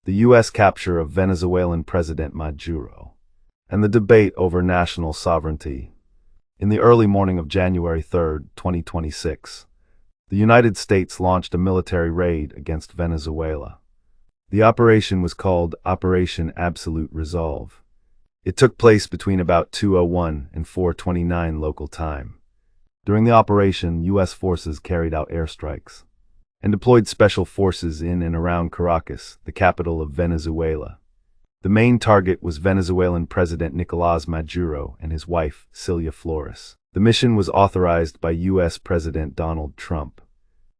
the U.S. capture of Venezuelan President Maduro, and the debate over national sovereignty. In the early morning of January 3, 2026, the United States launched a military raid against Venezuela. The operation was called Operation Absolute Resolve. It took place between about 2:01 and 4:29 local time. During the operation, U.S. forces carried out airstrikes and deployed special forces in and around Caracas, the capital of Venezuela. The main target was Venezuelan President Nicolás Maduro and his wife, Cilia Flores. The mission was authorized by U.S. President Donald Trump.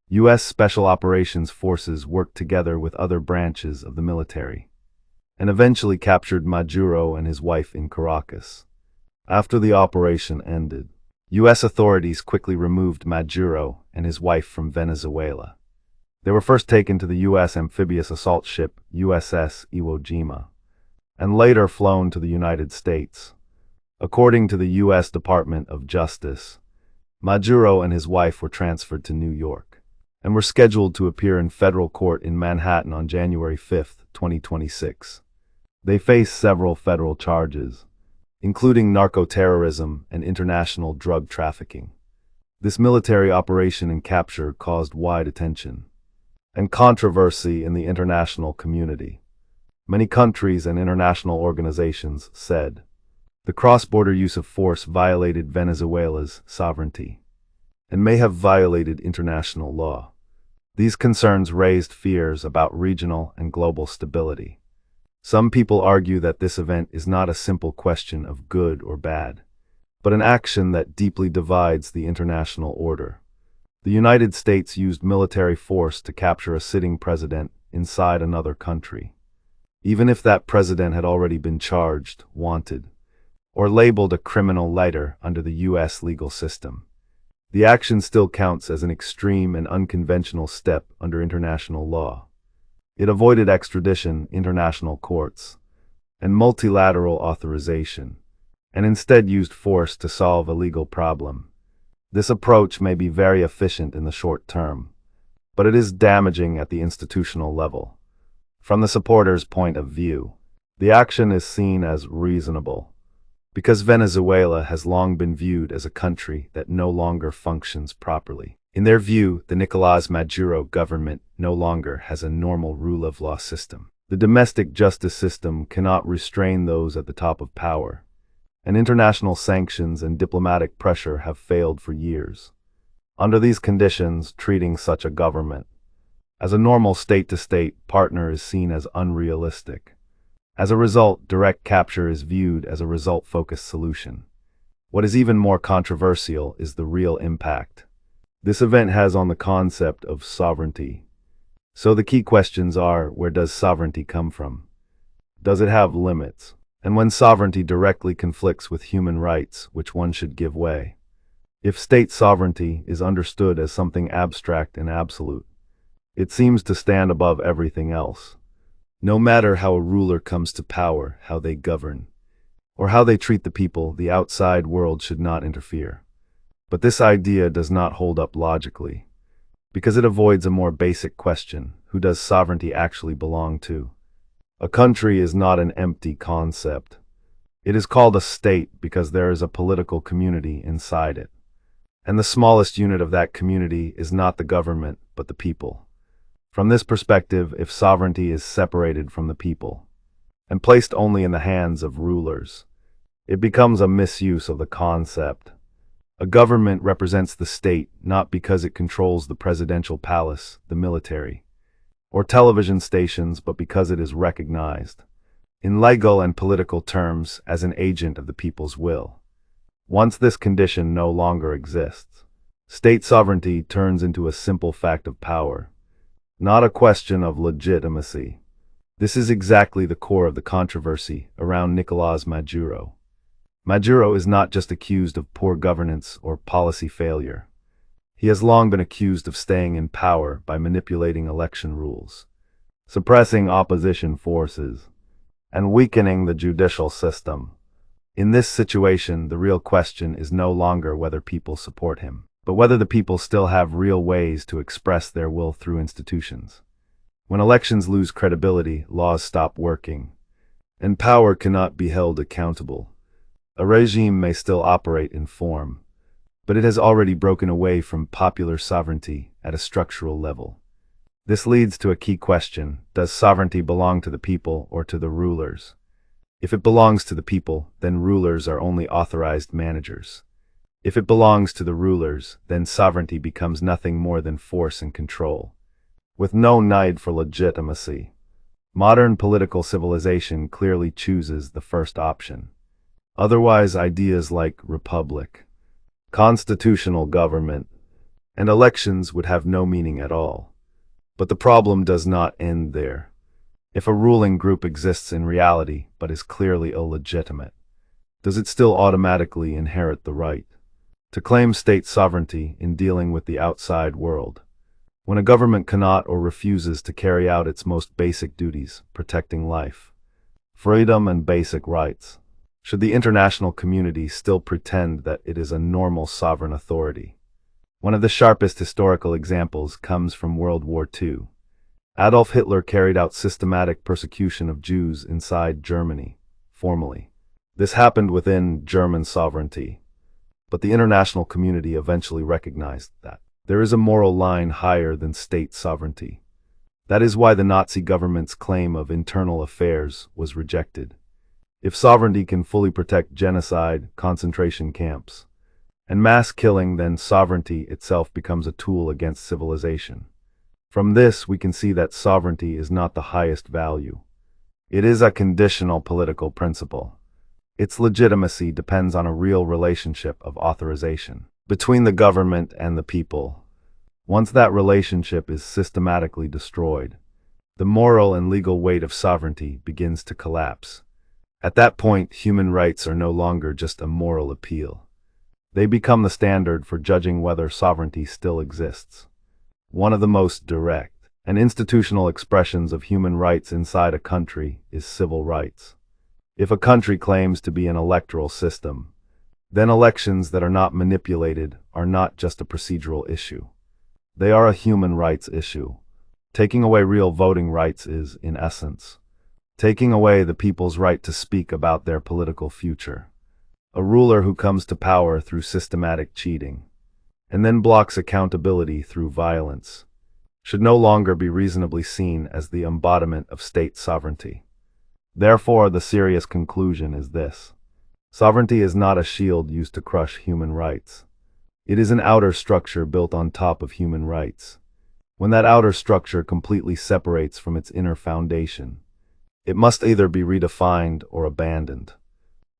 U.S. Special Operations Forces worked together with other branches of the military and eventually captured Maduro and his wife in Caracas. After the operation ended, U.S. authorities quickly removed Maduro and his wife from Venezuela. They were first taken to the U.S. amphibious assault ship USS Iwo Jima, and later flown to the United States. According to the U.S. Department of Justice, Maduro and his wife were transferred to New York and were scheduled to appear in federal court in Manhattan on January 5, 2026. They face several federal charges, including narco-terrorism and international drug trafficking. This military operation and capture caused wide attention and controversy in the international community. Many countries and international organizations said the cross-border use of force violated Venezuela's sovereignty and may have violated international law. These concerns raised fears about regional and global stability. Some people argue that this event is not a simple question of good or bad, but an action that deeply divides the international order. The United States used military force to capture a sitting president inside another country, even if that president had already been charged, wanted, or labeled a criminal later under the U.S. legal system. The action still counts as an extreme and unconventional step under international law. It avoided extradition, international courts, and multilateral authorization, and instead used force to solve a legal problem. This approach may be very efficient in the short term, but it is damaging at the institutional level. From the supporters' point of view, the action is seen as reasonable, because Venezuela has long been viewed as a country that no longer functions properly. In their view, the Nicolás Maduro government no longer has a normal rule of law system. The domestic justice system cannot restrain those at the top of power, and international sanctions and diplomatic pressure have failed for years. Under these conditions, treating such a government as a normal state-to-state partner is seen as unrealistic. As a result, direct capture is viewed as a result-focused solution. What is even more controversial is the real impact this event has on the concept of sovereignty. So the key questions are, where does sovereignty come from? Does it have limits? And when sovereignty directly conflicts with human rights, which one should give way? If state sovereignty is understood as something abstract and absolute, it seems to stand above everything else. No matter how a ruler comes to power, how they govern, or how they treat the people, the outside world should not interfere. But this idea does not hold up logically, because it avoids a more basic question: who does sovereignty actually belong to? A country is not an empty concept. It is called a state because there is a political community inside it. And the smallest unit of that community is not the government, but the people. From this perspective, if sovereignty is separated from the people and placed only in the hands of rulers, it becomes a misuse of the concept. A government represents the state not because it controls the presidential palace, the military, or television stations, but because it is recognized, in legal and political terms, as an agent of the people's will. Once this condition no longer exists, state sovereignty turns into a simple fact of power, not a question of legitimacy. This is exactly the core of the controversy around Nicolás Maduro. Maduro is not just accused of poor governance or policy failure. He has long been accused of staying in power by manipulating election rules, suppressing opposition forces, and weakening the judicial system. In this situation, the real question is no longer whether people support him, but whether the people still have real ways to express their will through institutions. When elections lose credibility, laws stop working, and power cannot be held accountable. A regime may still operate in form, but it has already broken away from popular sovereignty at a structural level. This leads to a key question: does sovereignty belong to the people or to the rulers? If it belongs to the people, then rulers are only authorized managers. If it belongs to the rulers, then sovereignty becomes nothing more than force and control, with no need for legitimacy. Modern political civilization clearly chooses the first option. Otherwise, ideas like republic, constitutional government, and elections would have no meaning at all. But the problem does not end there. If a ruling group exists in reality but is clearly illegitimate, does it still automatically inherit the right to claim state sovereignty in dealing with the outside world? When a government cannot or refuses to carry out its most basic duties, protecting life, freedom, and basic rights, should the international community still pretend that it is a normal sovereign authority? One of the sharpest historical examples comes from World War II. Adolf Hitler carried out systematic persecution of Jews inside Germany, formally. This happened within German sovereignty, but the international community eventually recognized that there is a moral line higher than state sovereignty. That is why the Nazi government's claim of internal affairs was rejected. If sovereignty can fully protect genocide, concentration camps, and mass killing, then sovereignty itself becomes a tool against civilization. From this, we can see that sovereignty is not the highest value. It is a conditional political principle. Its legitimacy depends on a real relationship of authorization between the government and the people. Once that relationship is systematically destroyed, the moral and legal weight of sovereignty begins to collapse. At that point, human rights are no longer just a moral appeal. They become the standard for judging whether sovereignty still exists. One of the most direct and institutional expressions of human rights inside a country is civil rights. If a country claims to be an electoral system, then elections that are not manipulated are not just a procedural issue. They are a human rights issue. Taking away real voting rights is, in essence, taking away the people's right to speak about their political future. A ruler who comes to power through systematic cheating, and then blocks accountability through violence, should no longer be reasonably seen as the embodiment of state sovereignty. Therefore, the serious conclusion is this: sovereignty is not a shield used to crush human rights. It is an outer structure built on top of human rights. When that outer structure completely separates from its inner foundation, it must either be redefined or abandoned.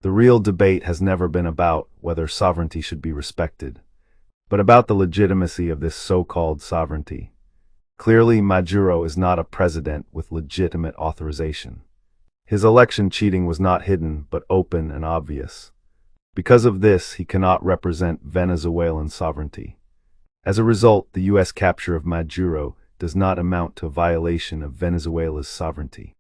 The real debate has never been about whether sovereignty should be respected, but about the legitimacy of this so-called sovereignty. Clearly, Maduro is not a president with legitimate authorization. His election cheating was not hidden, but open and obvious. Because of this, he cannot represent Venezuelan sovereignty. As a result, the U.S. capture of Maduro does not amount to a violation of Venezuela's sovereignty.